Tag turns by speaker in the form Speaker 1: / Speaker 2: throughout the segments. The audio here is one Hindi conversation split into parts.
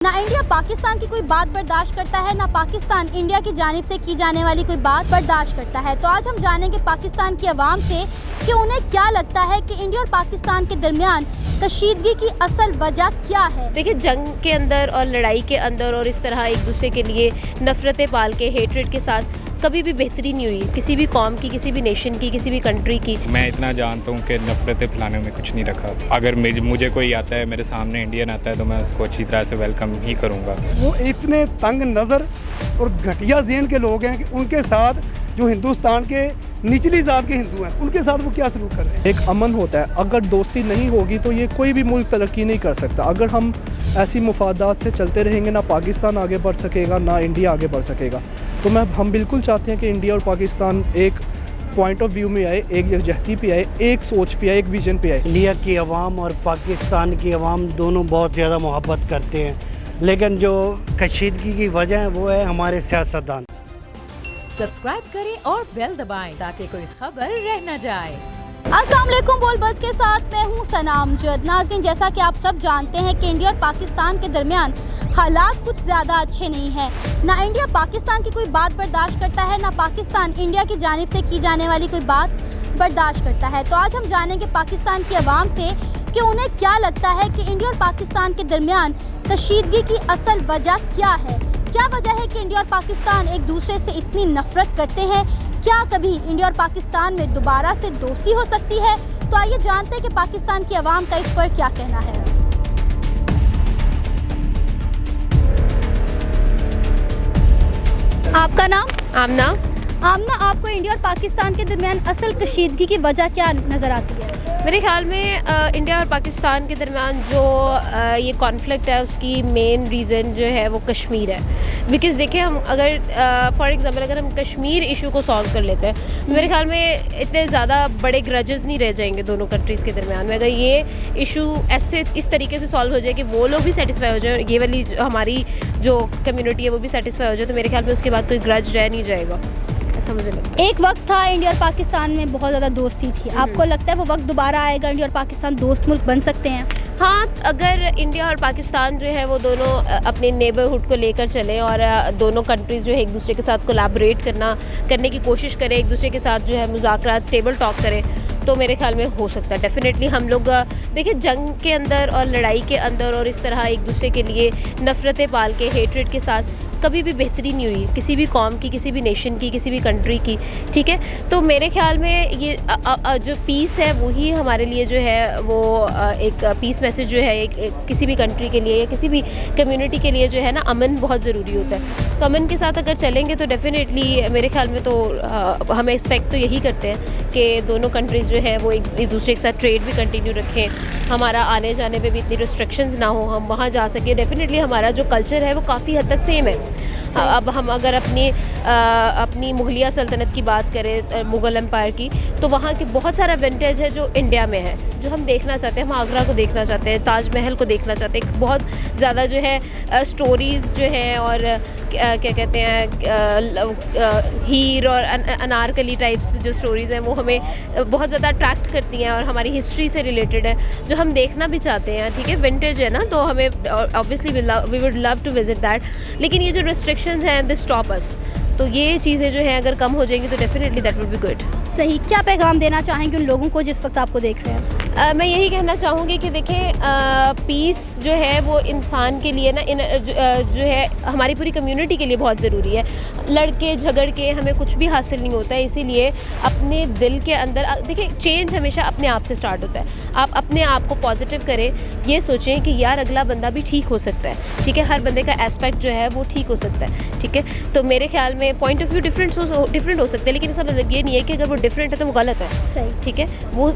Speaker 1: ना इंडिया पाकिस्तान की कोई बात बर्दाश्त करता है, ना पाकिस्तान इंडिया की जानिब से की जाने वाली कोई बात बर्दाश्त करता है। तो आज हम जानेंगे पाकिस्तान की आवाम से कि उन्हें क्या लगता है कि इंडिया और पाकिस्तान के दरमियान कशीदगी की असल वजह क्या है।
Speaker 2: देखिए, जंग के अंदर और लड़ाई के अंदर और इस तरह एक दूसरे के लिए नफरतें पाल के, हेट्रेड के साथ कभी भी बेहतरी नहीं हुई किसी भी कौम की, किसी भी नेशन की, किसी भी कंट्री की।
Speaker 3: मैं इतना जानता हूँ कि नफरतें फैलाने में कुछ नहीं रखा। अगर मुझे कोई आता है, मेरे सामने इंडियन आता है, तो मैं उसको अच्छी तरह से वेलकम ही करूँगा।
Speaker 4: वो इतने तंग नज़र और घटिया ज़हन के लोग हैं कि उनके साथ जो हिंदुस्तान के निचली ज़ात के हिंदू हैं उनके साथ वो क्या सलूक कर रहे हैं।
Speaker 5: एक अमन होता है, अगर दोस्ती नहीं होगी तो ये कोई भी मुल्क तरक्की नहीं कर सकता। अगर हम ऐसी मुफादात से चलते रहेंगे, ना पाकिस्तान आगे बढ़ सकेगा, ना इंडिया आगे बढ़ सकेगा। तो हम बिल्कुल चाहते हैं कि इंडिया और पाकिस्तान एक पॉइंट ऑफ व्यू में आए, एक यकजहती पे आए, एक सोच पे आए, एक विजन पे आए।
Speaker 6: इंडिया की आवाम और पाकिस्तान की आवाम दोनों बहुत ज़्यादा मोहब्बत करते हैं, लेकिन जो कशीदगी की वजह है वो है हमारे सियासतदान।
Speaker 7: सब्सक्राइब करें और बेल दबाएं ताकि कोई खबर रह न जाए।
Speaker 1: अस्सलाम वालेकुम, बोल बस के साथ मैं हूँ सनाम जद। नाज़रीन, जैसा कि आप सब जानते हैं कि इंडिया और पाकिस्तान के दरमियान हालात कुछ ज़्यादा अच्छे नहीं हैं। ना इंडिया पाकिस्तान की कोई बात बर्दाश्त करता है, ना पाकिस्तान इंडिया की जानिब से की जाने वाली कोई बात बर्दाश्त करता है। तो आज हम जानेंगे पाकिस्तान की आवाम से कि उन्हें क्या लगता है कि इंडिया और पाकिस्तान के दरमियान कशीदगी की असल वजह क्या है। क्या वजह है कि इंडिया और पाकिस्तान एक दूसरे से इतनी नफरत करते हैं? क्या कभी इंडिया और पाकिस्तान में दोबारा से दोस्ती हो सकती है? तो आइए जानते हैं कि पाकिस्तान की आवाम का इस पर क्या कहना है। आपका नाम?
Speaker 2: आमना।
Speaker 1: आमना, आपको इंडिया और पाकिस्तान के दरमियान असल कशीदगी की वजह क्या नज़र आती है?
Speaker 2: मेरे ख्याल में इंडिया और पाकिस्तान के दरमियान जो ये कॉन्फ्लिक्ट है उसकी मेन रीज़न जो है वो कश्मीर है। बिकॉज़ देखिए, हम अगर फॉर एग्ज़ाम्पल अगर हम कश्मीर इशू को सॉल्व कर लेते हैं तो मेरे ख्याल में इतने ज़्यादा बड़े ग्रजेस नहीं रह जाएंगे दोनों कंट्रीज़ के दरमियान में। अगर ये इशू ऐसे इस तरीके से सॉल्व हो जाए कि वो लोग भी सेटिस्फाई हो जाए और ये वाली हमारी जो कम्युनिटी है वो भी सेटिस्फाई हो जाए, तो मेरे ख्याल में उसके बाद कोई ग्रज रह नहीं जाएगा, ऐसा मुझे लगता है।
Speaker 1: एक वक्त था इंडिया और पाकिस्तान में बहुत ज़्यादा दोस्ती थी। आपको लगता है वो वक्त दोबारा आएगा, इंडिया और पाकिस्तान दोस्त मुल्क बन सकते हैं?
Speaker 2: हाँ, अगर इंडिया और पाकिस्तान जो है वो दोनों अपने नेबरहुड को लेकर चलें और दोनों कंट्रीज़ जो है एक दूसरे के साथ कोलैबोरेट करने की कोशिश करें, एक दूसरे के साथ जो है मुज़ाकरात, टेबल टॉक करें, तो मेरे ख्याल में हो सकता है। डेफिनेटली हम लोग देखिए, जंग के अंदर और लड़ाई के अंदर और इस तरह एक दूसरे के लिए नफरतें पाल के, हेट्रेड के साथ कभी भी बेहतरी नहीं हुई किसी भी कौम की, किसी भी नेशन की, किसी भी कंट्री की। ठीक है, तो मेरे ख्याल में ये जो पीस है वही हमारे लिए जो है वो एक पीस मैसेज जो है एक किसी भी कंट्री के लिए या किसी भी कम्युनिटी के लिए जो है ना, अमन बहुत ज़रूरी होता है। तो अमन के साथ अगर चलेंगे तो डेफिनेटली मेरे ख्याल में तो हम एक्सपेक्ट तो यही करते हैं कि दोनों कंट्रीज़ जो है वो एक दूसरे के साथ ट्रेड भी कंटिन्यू रखें, हमारा आने जाने पे भी इतनी रिस्ट्रिक्शंस ना हो, हम वहाँ जा सकें। डेफिनेटली हमारा जो कल्चर है वो काफ़ी हद तक सेम है। अब हम अगर अपनी मुगलिया सल्तनत की बात करें, मुग़ल एम्पायर की, तो वहाँ के बहुत सारा विंटेज है जो इंडिया में है, जो हम देखना चाहते हैं। हम आगरा को देखना चाहते हैं, ताजमहल को देखना चाहते हैं। बहुत ज़्यादा जो है स्टोरीज़ जो हैं और क्या कहते हैं, हीर और अनारकली टाइप्स जो स्टोरीज़ हैं वो हमें बहुत ज़्यादा अट्रैक्ट करती हैं और हमारी हिस्ट्री से रिलेटेड है, जो हम देखना भी चाहते हैं। ठीक है, विंटेज है ना, तो हमें obviously we would love to visit that. लेकिन ये जो रिस्ट्रिक्शंस हैं, दिस स्टॉप अस। तो ये चीज़ें जो हैं अगर कम हो जाएंगी तो definitely that would be good.
Speaker 1: सही। क्या पैगाम देना चाहेंगे उन लोगों को जिस वक्त आपको देख रहे हैं?
Speaker 2: मैं यही कहना चाहूँगी कि देखें, पीस जो है वो इंसान के लिए ना जो है हमारी पूरी कम्युनिटी के लिए बहुत ज़रूरी है। लड़के झगड़ के हमें कुछ भी हासिल नहीं होता है, इसीलिए अपने दिल के अंदर देखिए, चेंज हमेशा अपने आप से स्टार्ट होता है। आप अपने आप को पॉजिटिव करें, ये सोचें कि यार अगला बंदा भी ठीक हो सकता है। ठीक है, हर बंदे का एस्पेक्ट जो है वो ठीक हो सकता है। ठीक है, तो मेरे ख्याल में पॉइंट ऑफ व्यू डिफरेंट हो सकते हैं, लेकिन इसका मतलब ये नहीं है कि अगर वो डिफरेंट है तो वो गलत है।
Speaker 1: सही।
Speaker 2: ठीक है, वो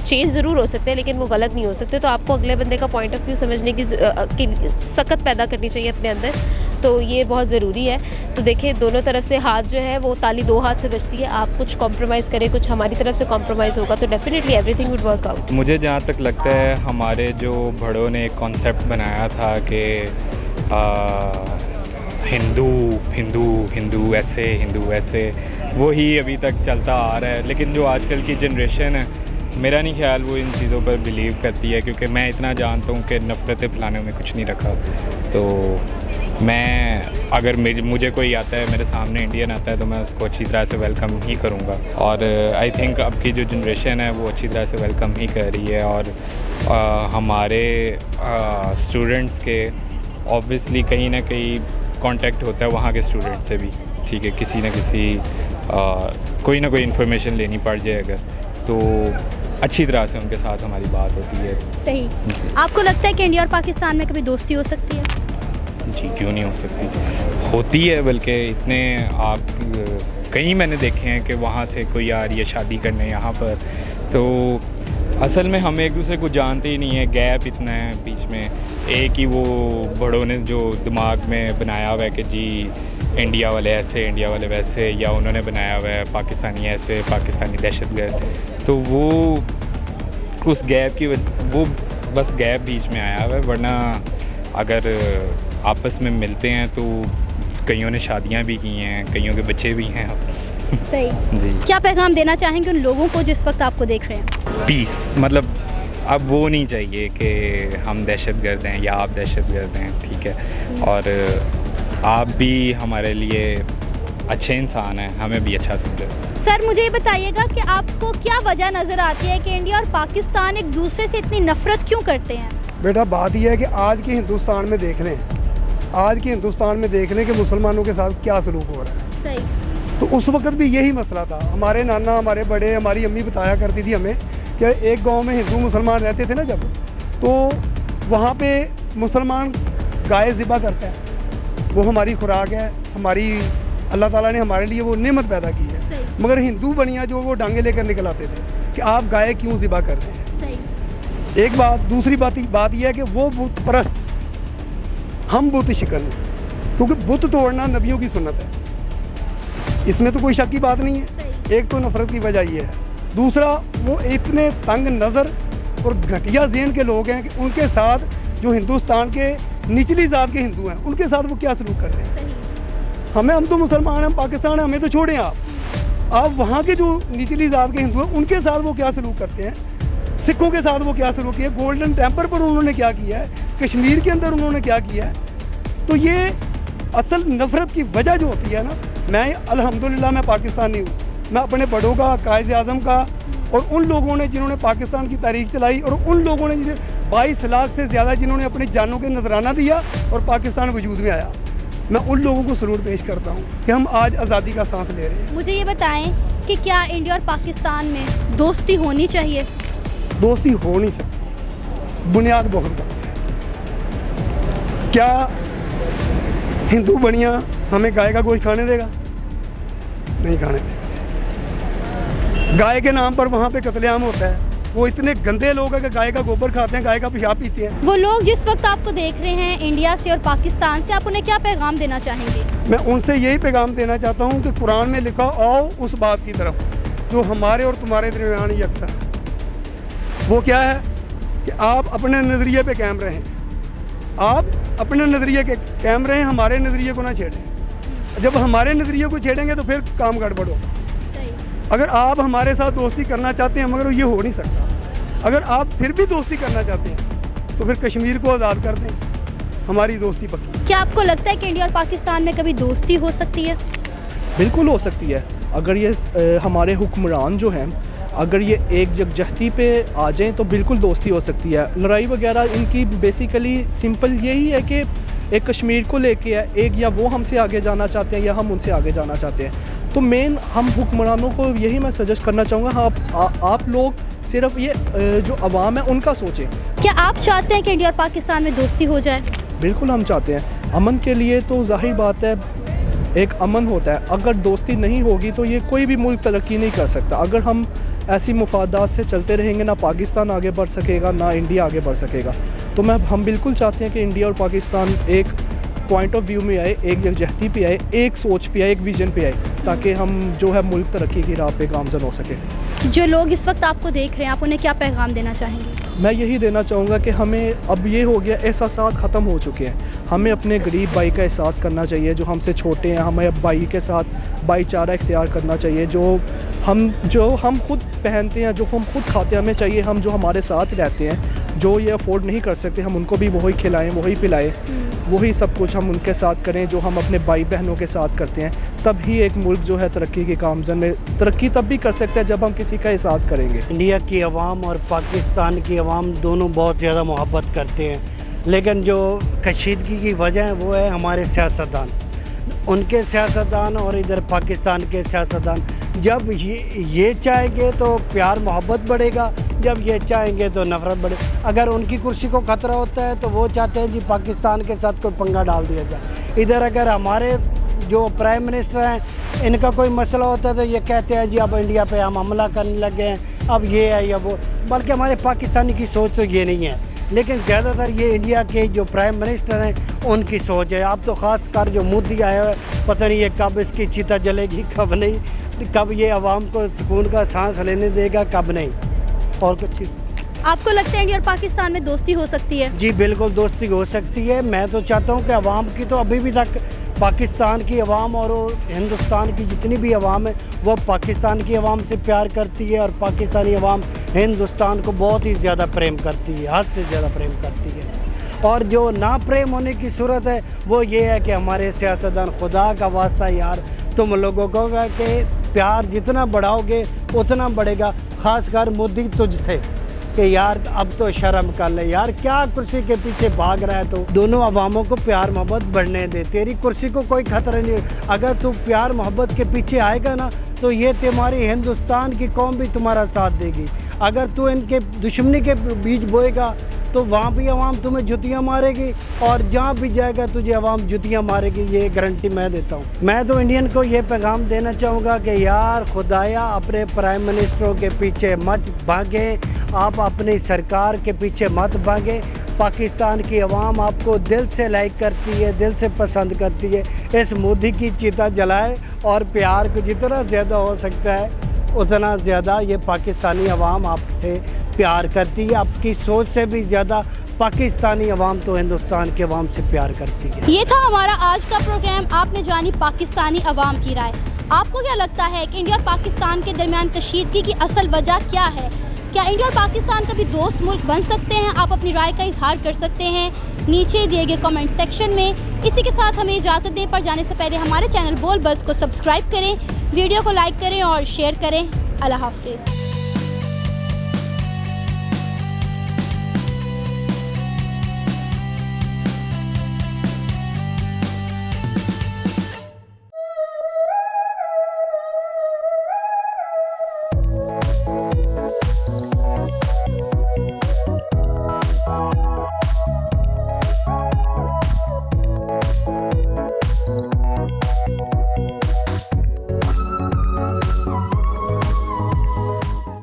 Speaker 2: चेंज ज़रूर हो सकते हैं लेकिन वो गलत नहीं हो सकते। तो आपको अगले बंदे का पॉइंट ऑफ व्यू समझने की सकत पैदा करनी चाहिए अपने अंदर, तो ये बहुत ज़रूरी है। तो देखिए, दोनों तरफ से हाथ जो है वो ताली दो हाथ से बजती है। आप कुछ कॉम्प्रोमाइज़ करें, कुछ हमारी तरफ से कॉम्प्रोमाइज़ होगा तो definitely everything would work out.
Speaker 3: मुझे जहाँ तक लगता है, हमारे जो बड़ों ने एक कॉन्सेप्ट बनाया था कि हिंदू ऐसे, वही अभी तक चलता आ रहा है। लेकिन जो आजकल की जनरेशन है मेरा नहीं ख्याल वो इन चीज़ों पर बिलीव करती है, क्योंकि मैं इतना जानता हूँ कि नफ़रतें फैलाने में कुछ नहीं रखा। तो मैं अगर मुझे कोई आता है, मेरे सामने इंडियन आता है, तो मैं उसको अच्छी तरह से वेलकम ही करूँगा। और आई थिंक अब की जो जनरेशन है वो अच्छी तरह से वेलकम ही कर रही है। और हमारे स्टूडेंट्स के ऑब्वियसली कहीं ना कहीं कांटेक्ट होता है वहाँ के स्टूडेंट से भी, ठीक है, किसी न किसी कोई ना कोई इन्फॉर्मेशन लेनी पड़ जाए अगर, तो अच्छी तरह से उनके साथ हमारी बात होती है।
Speaker 1: सही। आपको लगता है कि इंडिया और पाकिस्तान में कभी दोस्ती हो सकती है?
Speaker 3: जी, क्यों नहीं हो सकती, होती है। बल्कि इतने आप कहीं मैंने देखे हैं कि वहाँ से कोई आ रही है शादी करने यहाँ पर, तो असल में हम एक दूसरे को जानते ही नहीं है, गैप इतना है बीच में। एक ही वो बड़ों ने जो दिमाग में बनाया हुआ है कि जी इंडिया वाले ऐसे, इंडिया वाले वैसे, या उन्होंने बनाया हुआ है पाकिस्तानी ऐसे, पाकिस्तानी दहशतगर्द, तो वो उस गैप की वो बस गैप बीच में आया हुआ है। वरना अगर आपस में मिलते हैं तो कईयों ने शादियां भी की हैं, कईयों के बच्चे भी हैं।
Speaker 1: सही
Speaker 3: जी।
Speaker 1: क्या पैगाम देना चाहेंगे उन लोगों को जिस वक्त आपको देख रहे हैं?
Speaker 3: पीस, मतलब अब वो नहीं चाहिए कि हम दहशतगर्द हैं या आप दहशतगर्द हैं, ठीक है, और आप भी हमारे लिए अच्छे इंसान हैं, हमें भी अच्छा समझो।
Speaker 1: सर मुझे ये बताइएगा कि आपको क्या वजह नज़र आती है कि इंडिया और पाकिस्तान एक दूसरे से इतनी नफरत क्यों करते हैं?
Speaker 4: बेटा बात यह है कि आज के हिंदुस्तान में देख लें, आज के हिंदुस्तान में देख लें कि मुसलमानों के साथ क्या सलूक हो रहा है।
Speaker 1: सही।
Speaker 4: तो उस वक्त भी यही मसला था। हमारे नाना, हमारे बड़े, हमारी अम्मी बताया करती थी हमें कि एक गांव में हिंदू मुसलमान रहते थे ना जब, तो वहाँ पे मुसलमान गाय ज़िबा करता है, वो हमारी खुराक है, हमारी अल्लाह ताला ने हमारे लिए वो नेमत पैदा की है। मगर हिंदू बनिया जो वो डांगे लेकर निकल आते थे कि आप गाय क्यों ज़िबा कर रहे हैं।
Speaker 1: सही।
Speaker 4: एक बात, दूसरी बात यह है कि वो बुत परस्त, हम बुत शिकन, क्योंकि बुत तोड़ना नबियों की सुन्नत है, इसमें तो कोई शक की बात नहीं है। एक तो नफरत की वजह ये है, दूसरा वो इतने तंग नज़र और घटिया ज़हन के लोग हैं कि उनके साथ जो हिंदुस्तान के निचली ज़ात के हिंदू हैं उनके साथ वो क्या सलूक कर रहे हैं। हम तो मुसलमान हैं, हम पाकिस्तान हैं, हमें तो छोड़ें आप वहाँ के जो निचली ज़ात के हिंदू हैं उनके साथ वो क्या सलूक करते हैं, सिखों के साथ वो क्या सलूक किया, गोल्डन टेम्पल पर उन्होंने क्या किया है, कश्मीर के अंदर उन्होंने क्या किया है। तो ये असल नफ़रत की वजह जो होती है ना, मैं अल्हम्दुलिल्लाह मैं पाकिस्तानी हूँ, मैं अपने बड़ों का, कायद आज़म का, और उन लोगों ने जिन्होंने पाकिस्तान की तारीख चलाई, और उन लोगों ने 22 लाख से ज़्यादा जिन्होंने अपनी जानों के नजराना दिया और पाकिस्तान वजूद में आया, मैं उन लोगों को सलूट पेश करता हूँ कि हम आज आज़ादी का सांस ले रहे हैं।
Speaker 1: मुझे ये बताएं कि क्या इंडिया और पाकिस्तान में दोस्ती होनी चाहिए?
Speaker 4: दोस्ती हो नहीं सकती, बुनियाद बहुत गलत है। क्या हिंदू बनिया हमें गाय का गोश्त खाने देगा? नहीं खाने देगा। गाय के नाम पर वहाँ पे कत्लेआम होता है, वो इतने गंदे लोग हैं कि गाय का गोबर खाते हैं, गाय का पेशाब पीते हैं।
Speaker 1: वो लोग जिस वक्त आपको देख रहे हैं इंडिया से और पाकिस्तान से, आप उन्हें क्या पैगाम देना चाहेंगे?
Speaker 4: मैं उनसे यही पैगाम देना चाहता हूँ कि कुरान में लिखा, आओ उस बात की तरफ जो हमारे और तुम्हारे दरमियान यकसा है। वो क्या है कि आप अपने नज़रिए पे कायम रहें, आप अपने नज़रिए के कायम रहें, हमारे नज़रिए को ना छेड़ें। जब हमारे नज़रिए को छेड़ेंगे तो फिर काम गड़बड़ होगा। अगर आप हमारे साथ दोस्ती करना चाहते हैं, मगर ये हो नहीं सकता, अगर आप फिर भी दोस्ती करना चाहते हैं तो फिर कश्मीर को आज़ाद कर दें, हमारी दोस्ती पक्की।
Speaker 1: क्या आपको लगता है कि इंडिया और पाकिस्तान में कभी दोस्ती हो सकती है?
Speaker 5: बिल्कुल हो सकती है। अगर ये हमारे हुक्मरान जो हैं, अगर ये एक यकजहती पे आ जाएं तो बिल्कुल दोस्ती हो सकती है। लड़ाई वगैरह इनकी बेसिकली सिंपल यही है कि एक कश्मीर को लेके है, एक या वो हमसे आगे जाना चाहते हैं या हम उनसे आगे जाना चाहते हैं। तो मेन हम हुक्मरानों को यही मैं सजेस्ट करना चाहूँगा, हाँ आप लोग सिर्फ ये जो अवाम है उनका सोचें।
Speaker 1: क्या आप चाहते हैं कि इंडिया और पाकिस्तान में दोस्ती हो जाए?
Speaker 5: बिल्कुल हम चाहते हैं। अमन के लिए तो जाहिर बात है एक अमन होता है, अगर दोस्ती नहीं होगी तो ये कोई भी मुल्क तरक्की नहीं कर सकता। अगर हम ऐसी मुफादात से चलते रहेंगे, ना पाकिस्तान आगे बढ़ सकेगा ना इंडिया आगे बढ़ सकेगा। तो हम बिल्कुल चाहते हैं कि इंडिया और पाकिस्तान एक पॉइंट ऑफ व्यू में आए, एक यकजहती पे आए, एक सोच पे आए, एक विजन पे आए, ताकि हम जो है मुल्क तरक्की की राह पे गामज़न हो सके।
Speaker 1: जो लोग इस वक्त आपको देख रहे हैं, आप उन्हें क्या पैगाम देना चाहेंगे?
Speaker 5: मैं यही देना चाहूँगा कि हमें अब ये हो गया, एहसासात ख़त्म हो चुके हैं। हमें अपने गरीब भाई का एहसास करना चाहिए, जो हमसे छोटे हैं। हमें अब भाई के साथ भाईचारा इख्तियार करना चाहिए। जो हम खुद पहनते हैं, जो हम खुद खाते हैं, हमें चाहिए हम जो हमारे साथ रहते हैं, जो ये अफोर्ड नहीं कर सकते, हम उनको भी वही खिलाएं, वही पिलाएं, वही सब कुछ हम उनके साथ करें जो हम अपने भाई बहनों के साथ करते हैं। तब ही एक मुल्क जो है तरक्की के कामज़न में तरक्की तब भी कर सकता है जब हम किसी का एहसास करेंगे।
Speaker 6: इंडिया की आवाम और पाकिस्तान की आवाम दोनों बहुत ज़्यादा मोहब्बत करते हैं, लेकिन जो कशीदगी की वजह है वो है हमारे सियासतदान। उनके सियासतदान और इधर पाकिस्तान के सियासतदान जब ये चाहेंगे तो प्यार मोहब्बत बढ़ेगा, जब ये चाहेंगे तो नफ़रत बढ़े। अगर उनकी कुर्सी को ख़तरा होता है तो वो चाहते हैं जी पाकिस्तान के साथ कोई पंगा डाल दिया जाए। इधर अगर हमारे जो प्राइम मिनिस्टर हैं इनका कोई मसला होता है तो ये कहते हैं जी अब इंडिया पे हम हमला करने लगे हैं, अब ये है या वो। बल्कि हमारे पाकिस्तानी की सोच तो ये नहीं है, लेकिन ज़्यादातर ये इंडिया के जो प्राइम मिनिस्टर हैं उनकी सोच है। अब तो ख़ास कर जो मोदी आया है, पता नहीं ये कब इसकी चिता जलेगी, कब नहीं, कब ये आवाम को सुकून का सांस लेने देगा, कब नहीं। और कुछ
Speaker 1: आपको लगता है इंडिया और पाकिस्तान में दोस्ती हो सकती है?
Speaker 6: जी बिल्कुल दोस्ती हो सकती है। मैं तो चाहता हूँ कि अवाम की तो अभी भी तक पाकिस्तान की अवाम और हिंदुस्तान की जितनी भी अवाम है वो पाकिस्तान की अवाम से प्यार करती है, और पाकिस्तानी अवाम हिंदुस्तान को बहुत ही ज़्यादा प्रेम करती है, हद से ज़्यादा प्रेम करती है। और जो ना प्रेम होने की सूरत है वो ये है कि हमारे सियासतदान, खुदा का वास्ता यार तुम लोगों को कि प्यार जितना बढ़ाओगे उतना बढ़ेगा। ख़ासकर मोदी तुझसे कि यार अब तो शर्म कर ले यार, क्या कुर्सी के पीछे भाग रहा है। तो दोनों अवामों को प्यार मोहब्बत बढ़ने दे, तेरी कुर्सी को कोई ख़तरा नहीं। अगर तू प्यार मोहब्बत के पीछे आएगा ना तो ये तुम्हारी हिंदुस्तान की कौम भी तुम्हारा साथ देगी। अगर तू इनके दुश्मनी के बीज बोएगा तो वहाँ भी अवाम तुम्हें जुतियाँ मारेगी, और जहाँ भी जाएगा तुझे अवाम जुतियाँ मारेगी, ये गारंटी मैं देता हूँ। मैं तो इंडियन को ये पैगाम देना चाहूँगा कि यार खुदाया अपने प्राइम मिनिस्टरों के पीछे मत भागें, आप अपनी सरकार के पीछे मत भागें। पाकिस्तान की आवाम आपको दिल से लाइक करती है, दिल से पसंद करती है। इस मोदी की चिता जलाए और प्यार को जितना ज़्यादा हो सकता है उतना ज़्यादा ये पाकिस्तानी अवाम आपसे प्यार करती है। आपकी सोच से भी ज़्यादा पाकिस्तानी अवाम तो हिंदुस्तान के अवाम से प्यार करती है।
Speaker 1: ये था हमारा आज का प्रोग्राम। आपने जानी पाकिस्तानी अवाम की राय। आपको क्या लगता है कि इंडिया और पाकिस्तान के दरमियान कशीदगी की असल वजह क्या है? क्या इंडिया और पाकिस्तान कभी दोस्त मुल्क बन सकते हैं? आप अपनी राय का इजहार कर सकते हैं नीचे दिए गए कमेंट सेक्शन में। इसी के साथ हमें इजाज़त दें, पर जाने से पहले हमारे चैनल बोल बज़ को सब्सक्राइब करें, वीडियो को लाइक करें और शेयर करें। अल्लाह हाफिज़।